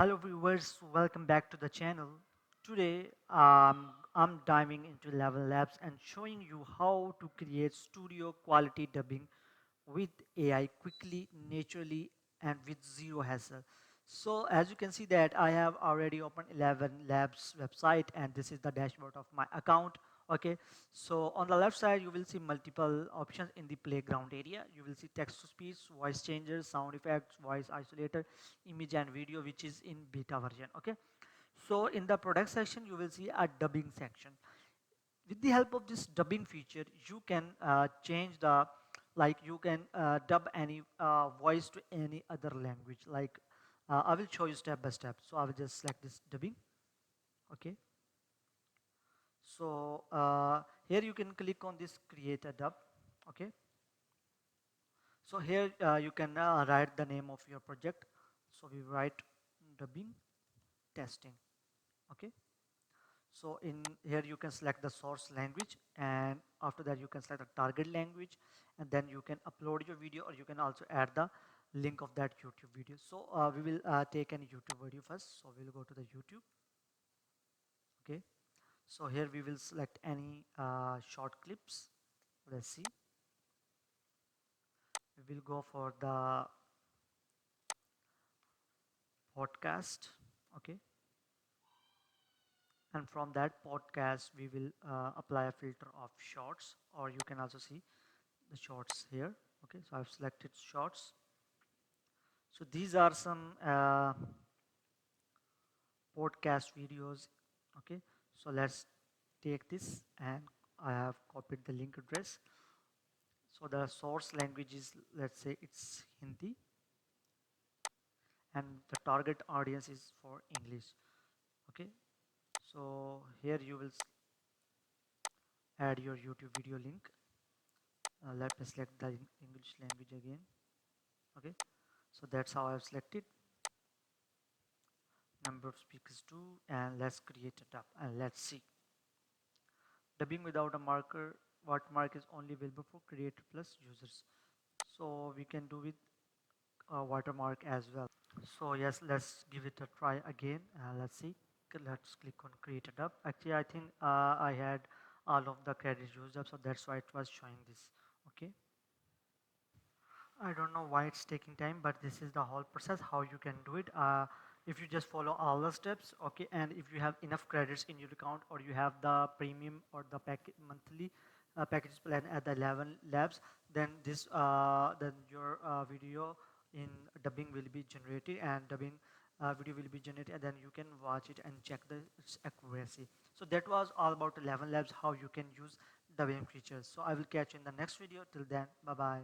Hello viewers, welcome back to the channel. Today I'm diving into Level Labs and showing you how to create studio quality dubbing with AI quickly, naturally and with zero hassle. So as you can see that I have already opened 11 Labs website and this is the dashboard of my account. Okay, so on the left side you will see multiple options in the playground area. You will see text to speech, voice changers, sound effects, voice isolator, image and video, which is in beta version. Okay, so in the product section you will see a dubbing section. With the help of this dubbing feature you can change the, like you can dub any voice to any other language. Like I will show you step by step. So I will just select this dubbing. Okay, so here you can click on this create a dub. Okay, so here you can write the name of your project. So we write dubbing testing. Okay, so in here you can select the source language, and after that you can select the target language, and then you can upload your video, or you can also add the link of that YouTube video. So we will take any YouTube video first. So we'll go to the YouTube. Okay, so here we will select any short clips. Let's see, we will go for the podcast. Okay, and from that podcast we will apply a filter of shorts, or you can also see the shorts here. Okay, so I've selected shorts. So these are some podcast videos. Okay, so let's take this, and I have copied the link address. So the source language is, let's say it's Hindi, and the target audience is for English. Okay, so here you will add your YouTube video link. Let me select the English language again. Okay, so that's how I've selected number of speakers 2, and let's create a tab and let's see. Dubbing without a marker watermark is only available for Creator Plus users. So we can do with a watermark as well. So yes, let's give it a try again. Let's see. Let's click on Create a Dub. Actually, I think I had all of the credits used up, so that's why it was showing this. Okay. I don't know why it's taking time, but this is the whole process how you can do it. If you just follow all the steps, okay, and if you have enough credits in your account, or you have the premium or the monthly package plan at the 11 labs, then then your video in dubbing will be generated, and dubbing video will be generated, and then you can watch it and check the its accuracy. So that was all about 11 labs, how you can use dubbing features. So I will catch you in the next video. Till then, bye bye.